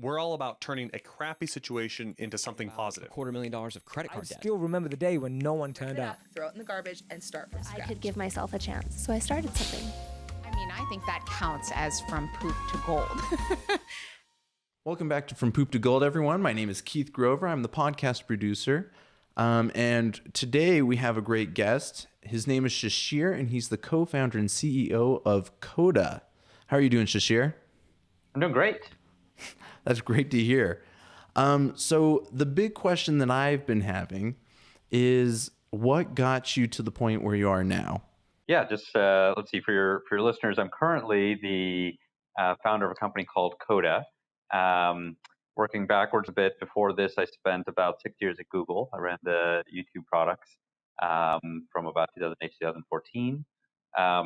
We're all about turning a crappy situation into something positive. $250,000 of credit I card debt. still remember the day when no one turned up. Throw it in the garbage and start from scratch. I could give myself a chance, so I started something. I mean, I think that counts as from poop to gold. Welcome back to From Poop to Gold, everyone. My name is Keith Grover. I'm the podcast producer. And today we have a great guest. His name is Shishir, and he's the co-founder and CEO of Coda. How are you doing, Shishir? I'm doing great. That's great to hear. So the big question that I've been having is, what got you to the point where you are now? Yeah, just let's see, for your listeners, I'm currently the founder of a company called Coda. Working backwards a bit, before this, I spent about 6 years at Google. I ran the YouTube products from about 2008 to 2014.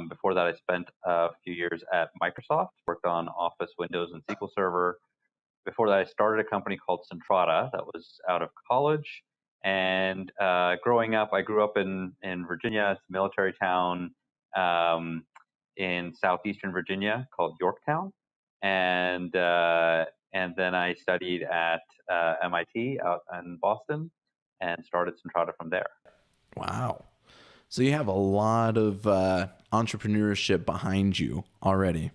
Before that, I spent a few years at Microsoft, worked on Office, Windows, and SQL Server. Before that, I started a company called Centrata that was out of college. And growing up, I grew up in Virginia. It's a military town in southeastern Virginia called Yorktown. And then I studied at MIT out in Boston and started Centrata from there. Wow. So you have a lot of entrepreneurship behind you already.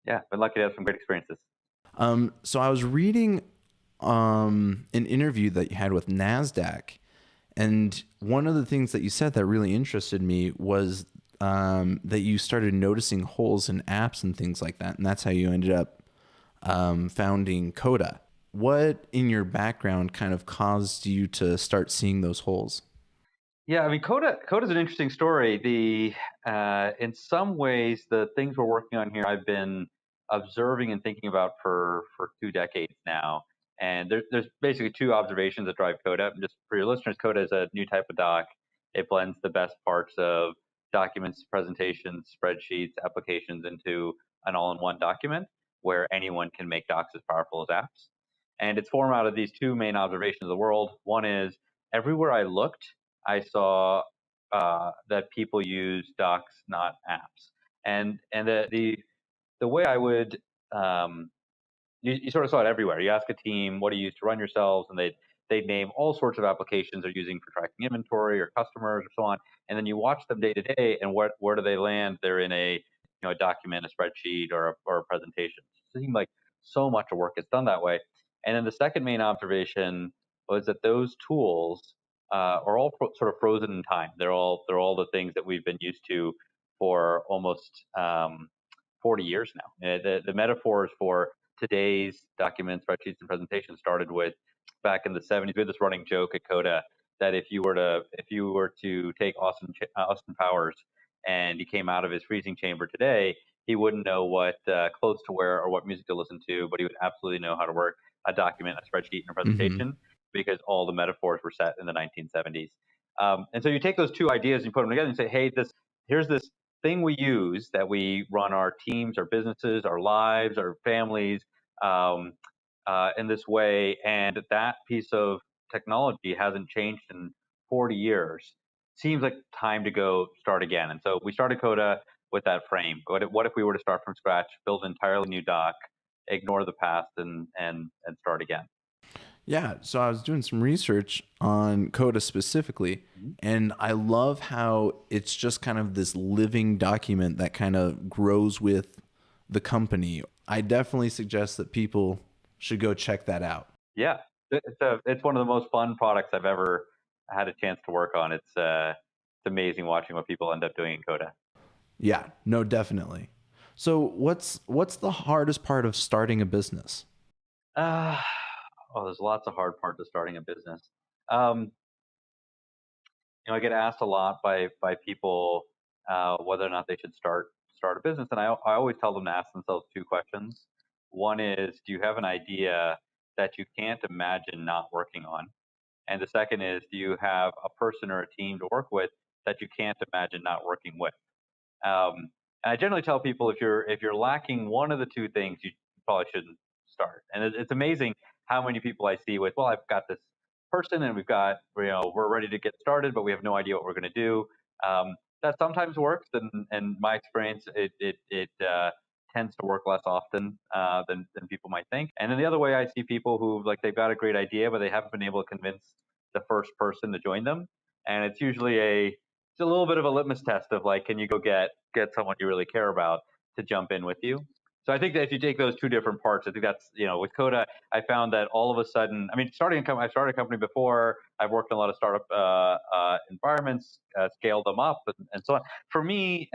Yeah, been lucky to have some great experiences. So I was reading an interview that you had with NASDAQ, and one of the things that you said that really interested me was that you started noticing holes in apps and things like that, and that's how you ended up founding Coda. What in your background kind of caused you to start seeing those holes? Yeah, I mean, Coda's an interesting story. In some ways, the things we're working on here, I've been observing and thinking about for 2 decades now. And there's basically 2 observations that drive Coda. Just for your listeners, Coda is a new type of doc. It blends the best parts of documents, presentations, spreadsheets, applications into an all-in-one document where anyone can make docs as powerful as apps. And it's formed out of these 2 main observations of the world. One is, everywhere I looked, I saw that people use docs, not apps. And the way I would, you sort of saw it everywhere. You ask a team, what do you use to run yourselves? And they'd name all sorts of applications they're using for tracking inventory or customers or so on. And then you watch them day to day, and where do they land? They're in a document, a spreadsheet, or a presentation. It seemed like so much of work is done that way. And then the second main observation was that those tools are all sort of frozen in time. They're all the things that we've been used to for almost 40 years now. The metaphors for today's documents, spreadsheets, and presentations started with back in the 70s. We had this running joke at Coda that if you were to take Austin Powers and he came out of his freezing chamber today, he wouldn't know what clothes to wear or what music to listen to, but he would absolutely know how to work a document, a spreadsheet, and a presentation, because all the metaphors were set in the 1970s. And so you take those 2 ideas and you put them together and say, hey, here's this thing we use that we run our teams, our businesses, our lives, our families in this way, and that piece of technology hasn't changed in 40 years. Seems like time to go start again. And so we started Coda with that frame. What if we were to start from scratch, build an entirely new doc, ignore the past, and start again? Yeah, so I was doing some research on Coda specifically, and I love how it's just kind of this living document that kind of grows with the company. I definitely suggest that people should go check that out. Yeah, it's one of the most fun products I've ever had a chance to work on. It's amazing watching what people end up doing in Coda. Yeah, no, definitely. So what's the hardest part of starting a business? There's lots of hard parts of starting a business. I get asked a lot by people whether or not they should start a business, and I always tell them to ask themselves 2 questions. One is, do you have an idea that you can't imagine not working on? And the second is, do you have a person or a team to work with that you can't imagine not working with? And I generally tell people, if you're lacking one of the 2 things, you probably shouldn't start. And it's amazing how many people I see with, well, I've got this person and we're ready to get started, but we have no idea what we're going to do. That sometimes works, and in my experience, it tends to work less often than people might think. And then the other way, I see people who like they've got a great idea, but they haven't been able to convince the first person to join them. And it's usually it's a little bit of a litmus test of like, can you go get someone you really care about to jump in with you? So I think that if you take those two different parts, I think that's, with Coda, I found that all of a sudden, I mean, I started a company before. I've worked in a lot of startup environments, scaled them up, and so on. For me,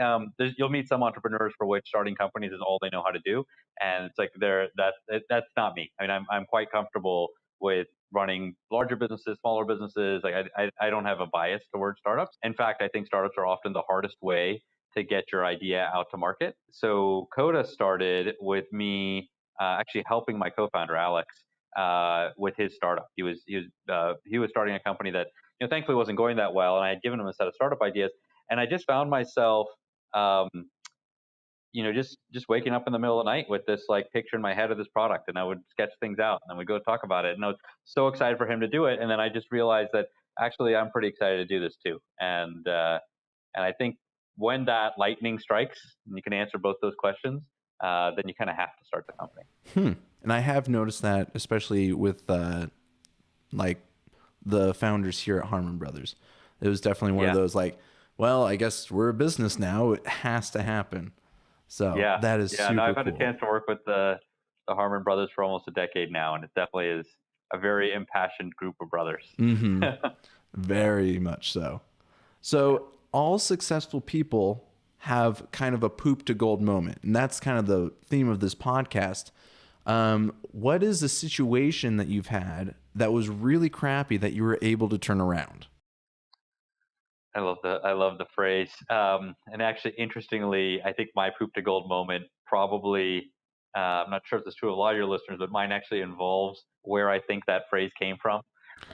you'll meet some entrepreneurs for which starting companies is all they know how to do, and it's like that's not me. I mean, I'm quite comfortable with running larger businesses, smaller businesses. Like I don't have a bias towards startups. In fact, I think startups are often the hardest way to get your idea out to market. So Coda started with me actually helping my co-founder Alex with his startup. He was starting a company that thankfully wasn't going that well, and I had given him a set of startup ideas, and I just found myself just waking up in the middle of the night with this like picture in my head of this product, and I would sketch things out, and then we'd go talk about it, and I was so excited for him to do it, and then I just realized that actually I'm pretty excited to do this too, and I think when that lightning strikes, and you can answer both those questions, then you kind of have to start the company. And I have noticed that, especially with like the founders here at Harmon Brothers. It was definitely one of those like, well, I guess we're a business now. It has to happen. So that is super I've had cool. a chance to work with the Harmon Brothers for almost a decade now, and it definitely is a very impassioned group of brothers. Mm-hmm. Very much so. So all successful people have kind of a poop to gold moment, and that's kind of the theme of this podcast. What is the situation that you've had that was really crappy that you were able to turn around? I love the phrase. And actually, interestingly, I think my poop to gold moment probably, I'm not sure if this is true of a lot of your listeners, but mine actually involves where I think that phrase came from.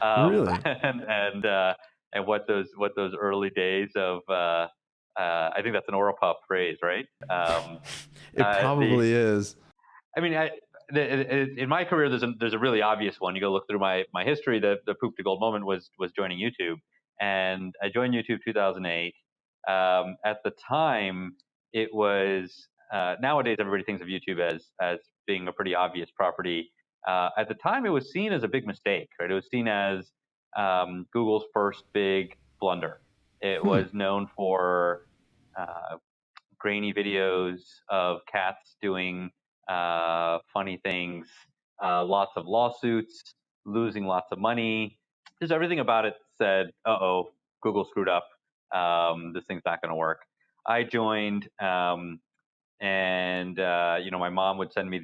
Really? And what those early days of, I think that's an Orapup phrase, right? It probably is. I mean, in my career, there's a really obvious one. You go look through my history. The poop to gold moment was joining YouTube, and I joined YouTube 2008. At the time, it was nowadays everybody thinks of YouTube as being a pretty obvious property. At the time, it was seen as a big mistake, right? It was seen as Google's first big blunder. It was known for grainy videos of cats doing funny things, lots of lawsuits, losing lots of money. Just everything about it said, "Uh-oh, Google screwed up. This thing's not going to work." I joined, and my mom would send me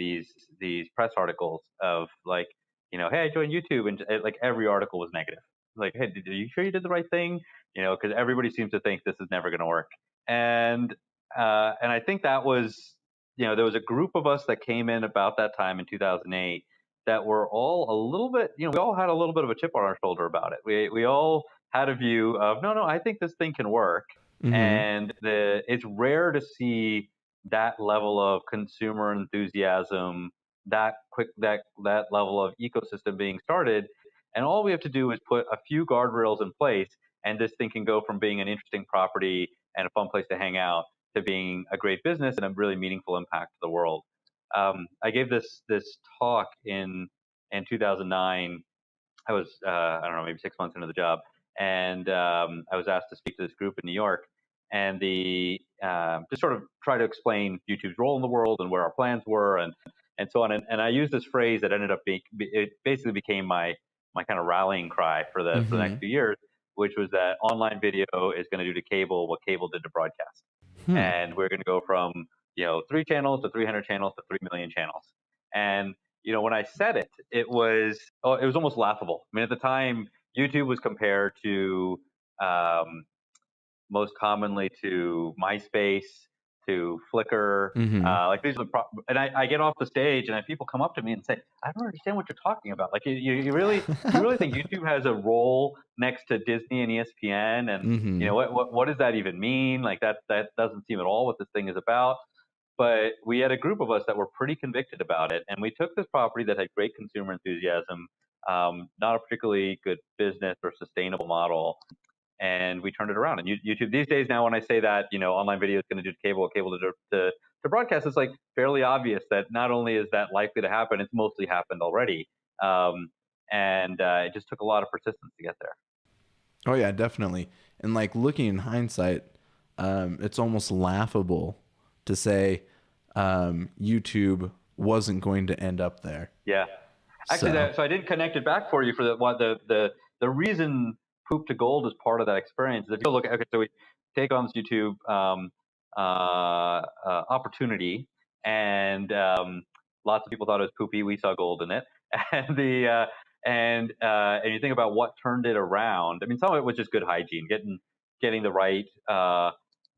these press articles of like, hey, I joined YouTube, and like every article was negative. Like, hey, are you sure you did the right thing? Because everybody seems to think this is never going to work. And I think that was, there was a group of us that came in about that time in 2008 that were all a little bit, we all had a little bit of a chip on our shoulder about it. We all had a view of, no, I think this thing can work. Mm-hmm. And it's rare to see that level of consumer enthusiasm, that level of ecosystem being started. And all we have to do is put a few guardrails in place, and this thing can go from being an interesting property and a fun place to hang out to being a great business and a really meaningful impact to the world. I gave this talk in 2009. I was I don't know, maybe 6 months into the job, and I was asked to speak to this group in New York, and just sort of try to explain YouTube's role in the world and where our plans were and so on. And I used this phrase that ended up it basically became my kind of rallying cry for the next few years, which was that online video is going to do to cable what cable did to broadcast. And we're going to go from 3 channels to 300 channels to 3 million channels. And when I said it, it was almost laughable. I mean, at the time, YouTube was compared to most commonly to MySpace, to Flickr. Like these are and I get off the stage and people come up to me and say, "I don't understand what you're talking about. Like you really think YouTube has a role next to Disney and ESPN? And what does that even mean? Like that doesn't seem at all what this thing is about." But we had a group of us that were pretty convicted about it, and we took this property that had great consumer enthusiasm, not a particularly good business or sustainable model, and we turned it around. And YouTube these days now, when I say that online video is going to do to cable what cable did to to broadcast, it's like fairly obvious that not only is that likely to happen, it's mostly happened already. And it just took a lot of persistence to get there. Oh yeah, definitely. And like looking in hindsight, it's almost laughable to say YouTube wasn't going to end up there. Yeah. Actually, so I didn't connect it back for you for the reason Poop to Gold is part of that experience. If you look, okay, so we take on this YouTube opportunity, and lots of people thought it was poopy. We saw gold in it, and and you think about what turned it around. I mean, some of it was just good hygiene, getting the right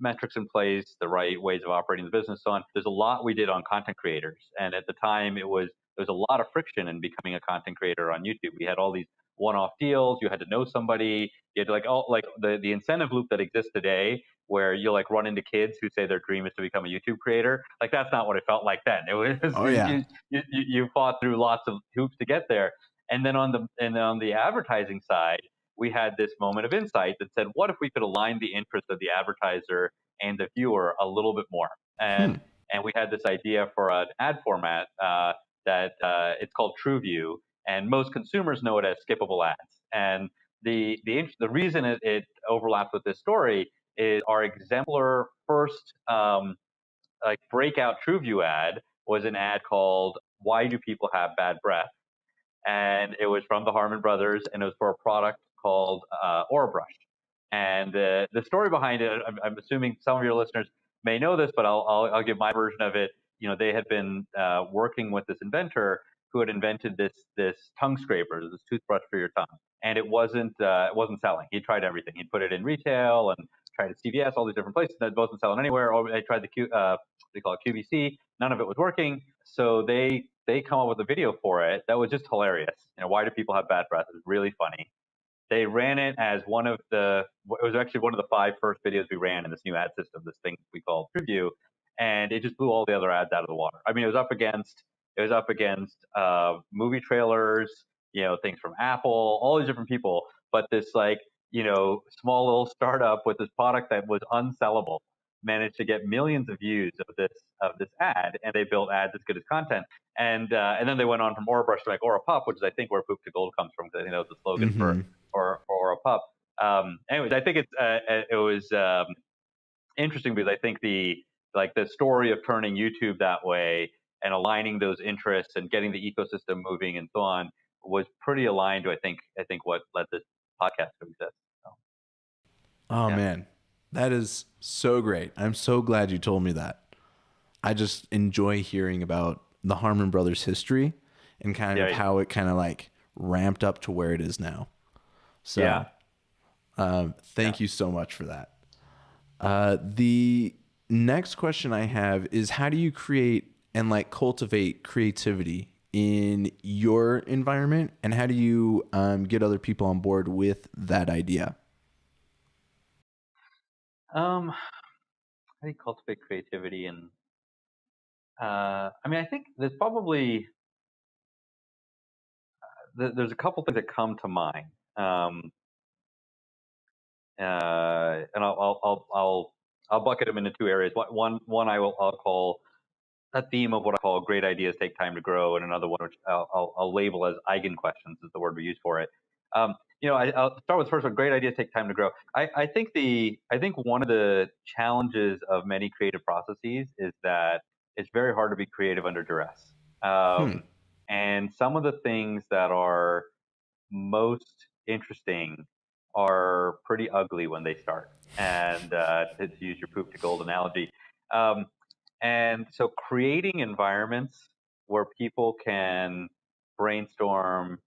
metrics in place, the right ways of operating the business. So on. There's a lot we did on content creators, and at the time there was a lot of friction in becoming a content creator on YouTube. We had all these one-off deals. You had to know somebody. You had to like the incentive loop that exists today, where you like run into kids who say their dream is to become a YouTube creator. Like that's not what it felt like then. It was you fought through lots of hoops to get there. And then on the advertising side, we had this moment of insight that said, what if we could align the interests of the advertiser and the viewer a little bit more? And we had this idea for an ad format that it's called TrueView, and most consumers know it as skippable ads. And the reason it overlaps with this story is our exemplar first like breakout TrueView ad was an ad called "Why Do People Have Bad Breath?" And it was from the Harmon Brothers, and it was for a product called Orabrush. And the story behind it, I'm assuming some of your listeners may know this, but I'll give my version of it. You know, they had been working with this inventor who had invented this tongue scraper, this toothbrush for your tongue, and it wasn't selling. He tried everything. He put it in retail and tried at CVS, all these different places, that wasn't selling anywhere. Or they tried they call it QVC. None of it was working. So they come up with a video for it that was just hilarious. You know, why do people have bad breath? It was really funny. They ran it as it was actually one of the 5 first videos we ran in this new ad system, this thing we call Preview, and it just blew all the other ads out of the water. I mean, it was up against movie trailers, you know, things from Apple, all these different people, but this like, you know, small little startup with this product that was unsellable managed to get millions of views of this ad, and they built ads as good as content. And then they went on from Orabrush to like Orapup, which is I think where Poop to Gold comes from, because I think that was the slogan for Orapup. Anyways, I think it was interesting because I think the story of turning YouTube that way and aligning those interests and getting the ecosystem moving and so on was pretty aligned to I think what led this podcast to exist. So, oh man, that is so great. I'm so glad you told me that. I just enjoy hearing about the Harmon Brothers history and kind of how it kind of like ramped up to where it is now. So thank you so much for that. The next question I have is, how do you create and like cultivate creativity in your environment, and how do you get other people on board with that idea? How do you cultivate creativity? And I mean, I think there's probably there's a couple things that come to mind, and I'll bucket them into 2 areas. One I'll call a theme of what I call great ideas take time to grow, and another one which I'll label as eigen questions is the word we use for it. You know, I'll start with the first one. Great ideas take time to grow. I think one of the challenges of many creative processes is that it's very hard to be creative under duress. And some of the things that are most interesting are pretty ugly when they start. And to use your poop to gold analogy. And so creating environments where people can brainstorm,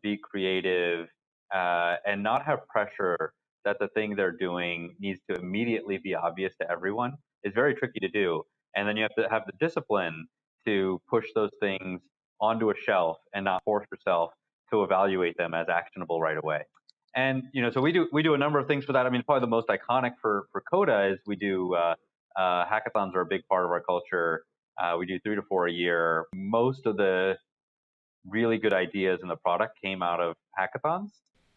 be creative, and not have pressure that the thing they're doing needs to immediately be obvious to everyone is very tricky to do. And then you have to have the discipline to push those things onto a shelf and not force yourself to evaluate them as actionable right away. And you know, so we do a number of things for that. I mean, probably the most iconic for Coda is we do hackathons are a big part of our culture. We do 3 to 4 a year. Most of the really good ideas in the product came out of hackathons,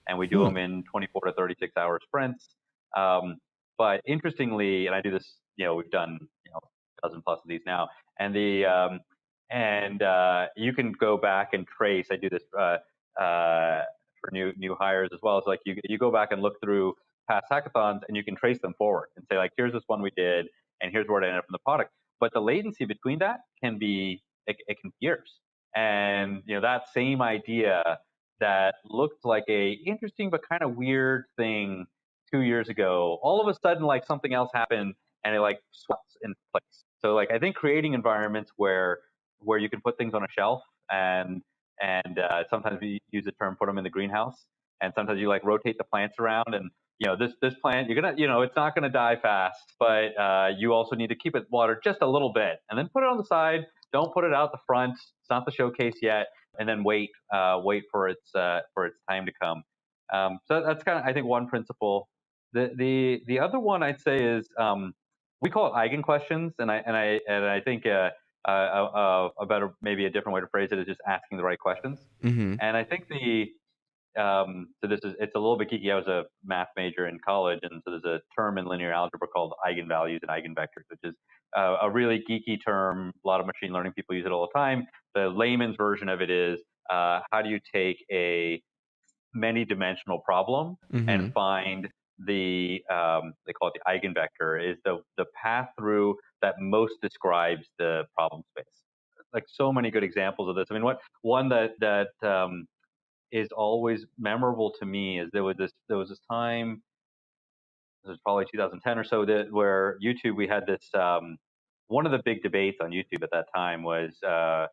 and we do them in 24 to 36 hour sprints. But interestingly, and I do this, you know, we've done dozen plus of these now. And you can go back and trace. I do this for new hires as well. It's like you go back and look through past hackathons, and you can trace them forward and say, like, here's this one we did, and here's where it ended up in the product. But the latency between that can be it can be years. And that same idea that looked like a interesting but kind of weird thing 2 years ago, all of a sudden, like, something else happened and it like swaps in place. So, like, I think creating environments where you can put things on a shelf, and sometimes we use the term put them in the greenhouse, and sometimes you like rotate the plants around, and this plant, you're gonna, it's not gonna die fast, but you also need to keep it watered just a little bit, and then put it on the side. Don't put it out the front. It's not the showcase yet, and then wait for its time to come. So that's kind of, I think, one principle. The other one I'd say is we call it eigen questions, and I think a better, maybe a different way to phrase it is just asking the right questions. Mm-hmm. And I think so it's a little bit geeky. I was a math major in college, and so there's a term in linear algebra called eigenvalues and eigenvectors, which is a really geeky term. A lot of machine learning people use it all the time. The layman's version of it is how do you take a many-dimensional problem and find they call it the eigenvector, is the path through that most describes the problem space. Like, so many good examples of this. I mean, one that is always memorable to me is there was this time, this was probably 2010 or so, where YouTube, we had this one of the big debates on YouTube at that time was that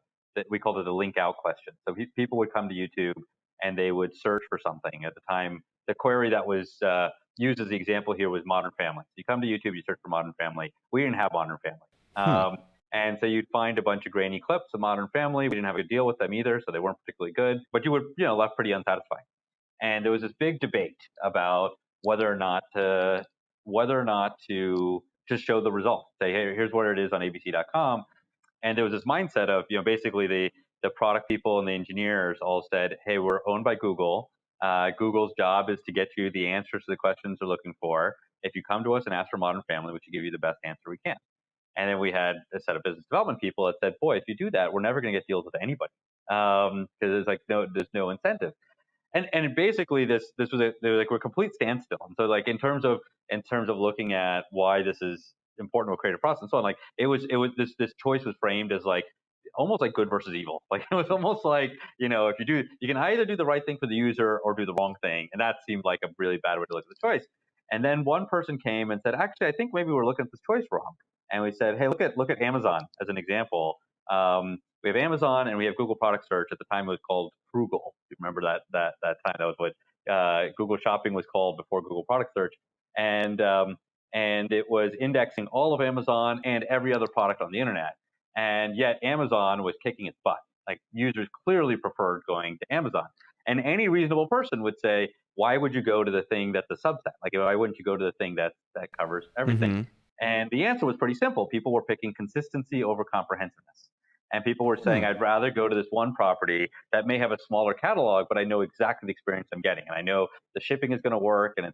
we called it the link out question. So people would come to YouTube and they would search for something. At the time, the query that was used as the example here was Modern Family. So you come to YouTube, you search for Modern Family. We didn't have Modern Family. And so you'd find a bunch of grainy clips of Modern Family. We didn't have a deal with them either, so they weren't particularly good. But you would, left pretty unsatisfied. And there was this big debate about whether or not to just show the result. Say, hey, here's what it is on abc.com. And there was this mindset of, basically the product people and the engineers all said, hey, we're owned by Google. Google's job is to get you the answers to the questions they're looking for. If you come to us and ask for Modern Family, we should give you the best answer we can. And then we had a set of business development people that said, boy, if you do that, we're never going to get deals with anybody, because there's no incentive. And basically there was a complete standstill. And so, like, in terms of looking at why this is important to a creative process and so on, like, it was this choice was framed as like almost like good versus evil. Like, it was almost like, if you can either do the right thing for the user or do the wrong thing. And that seemed like a really bad way to look at the choice. And then one person came and said, actually, I think maybe we're looking at this choice wrong. And we said, hey, look at Amazon as an example. We have Amazon and we have Google Product Search. At the time, it was called Frugal. You remember that time? That was what Google Shopping was called before Google Product Search. And it was indexing all of Amazon and every other product on the internet. And yet Amazon was kicking its butt. Like, users clearly preferred going to Amazon. And any reasonable person would say, why would you go to the thing that's a subset? Like, why wouldn't you go to the thing that covers everything? And the answer was pretty simple. People were picking consistency over comprehensiveness. And people were saying, I'd rather go to this one property that may have a smaller catalog, but I know exactly the experience I'm getting. And I know the shipping is going to work, and I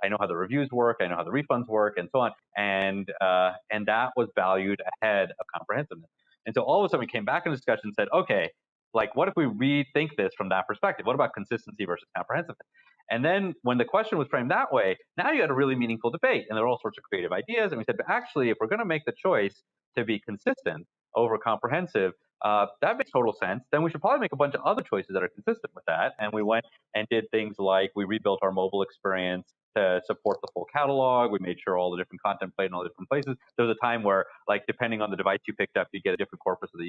know how the reviews work, I know how the refunds work, and so on. And that was valued ahead of comprehensiveness. And so all of a sudden we came back in discussion and said, okay, like, what if we rethink this from that perspective? What about consistency versus comprehensiveness? And then when the question was framed that way, now you had a really meaningful debate, and there were all sorts of creative ideas. And we said, but actually, if we're going to make the choice to be consistent over comprehensive, that makes total sense. Then we should probably make a bunch of other choices that are consistent with that. And we went and did things like we rebuilt our mobile experience to support the full catalog. We made sure all the different content played in all the different places. There was a time where, like, depending on the device you picked up, you get a different corpus of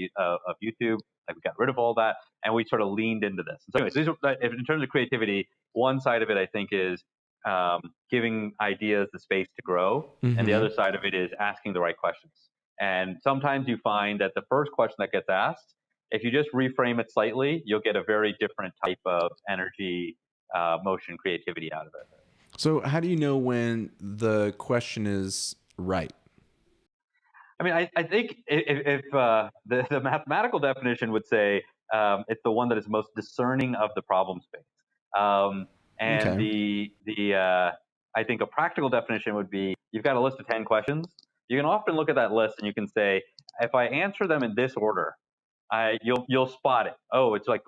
YouTube. Like, we got rid of all that, and we sort of leaned into this. So anyways, in terms of creativity, one side of it, I think, is giving ideas the space to grow, and the other side of it is asking the right questions. And sometimes you find that the first question that gets asked, if you just reframe it slightly, you'll get a very different type of energy, motion, creativity out of it. So how do you know when the question is right? I mean, I think if the mathematical definition would say it's the one that is most discerning of the problem space. I think a practical definition would be, you've got a list of 10 questions. you can often look at that list and you can say, if I answer them in this order, you'll spot it. Oh, it's like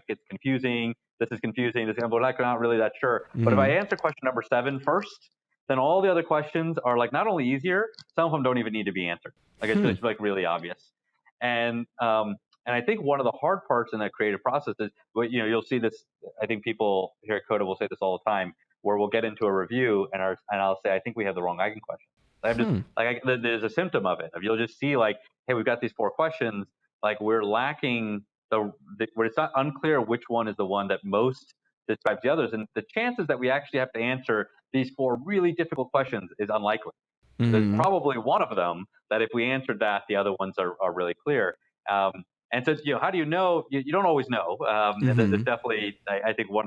it's confusing. This is confusing. This, we're not really that sure. But if I answer question number 7 first, then all the other questions are like not only easier, some of them don't even need to be answered. Like it's just like really obvious. And I think one of the hard parts in that creative process is, you'll see this. I think people here at Coda will say this all the time, where we'll get into a review and I'll say, I think we have the wrong eigen question. I'm just there's a symptom of it. You'll just see like, hey, we've got these 4 questions. Like we're lacking where it's not unclear which one is the one that most describes the others, and the chances that we actually have to answer these 4 really difficult questions is unlikely. There's probably one of them that if we answered that, the other ones are really clear. And so, how do you know? You don't always know. And there's definitely, I think one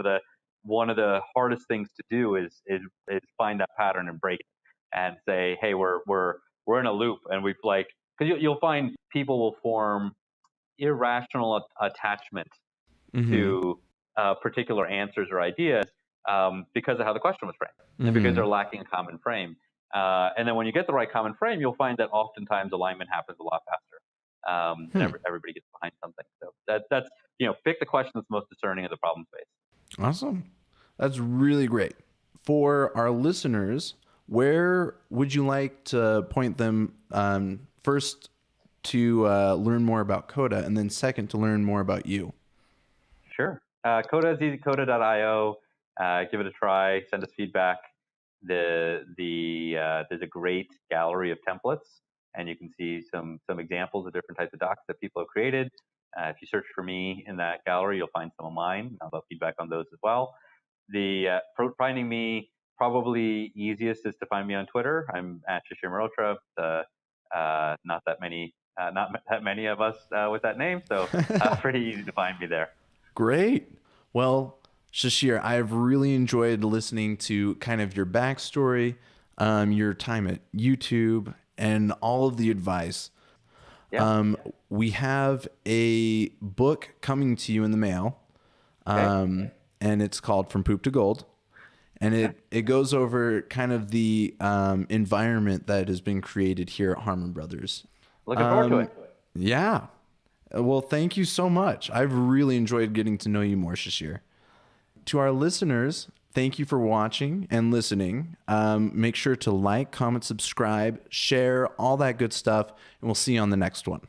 of the hardest things to do is find that pattern and break it and say, hey, we're in a loop, and we've because you'll find people will form irrational attachment to particular answers or ideas because of how the question was framed and because they're lacking a common frame. And then when you get the right common frame, you'll find that oftentimes alignment happens a lot faster. And everybody gets behind something. So that's pick the question that's most discerning of the problem space. Awesome. That's really great. For our listeners, where would you like to point them first to learn more about Coda, and then second to learn more about you? Sure. Coda is easy, coda.io. Give it a try. Send us feedback. There's a great gallery of templates, and you can see some examples of different types of docs that people have created. If you search for me in that gallery, you'll find some of mine. I'll have feedback on those as well. Finding me, probably easiest is to find me on Twitter. I'm at Shishir Mehrotra. Not that many of us with that name, so pretty easy to find me there. Great. Well, Shishir, I've really enjoyed listening to kind of your backstory, your time at YouTube, and all of the advice. Yeah. We have a book coming to you in the mail, and it's called From Poop to Gold. And it goes over kind of the environment that has been created here at Harmon Brothers. Looking forward to it. Yeah. Well, thank you so much. I've really enjoyed getting to know you more, Shishir. To our listeners, thank you for watching and listening. Make sure to like, comment, subscribe, share, all that good stuff, and we'll see you on the next one.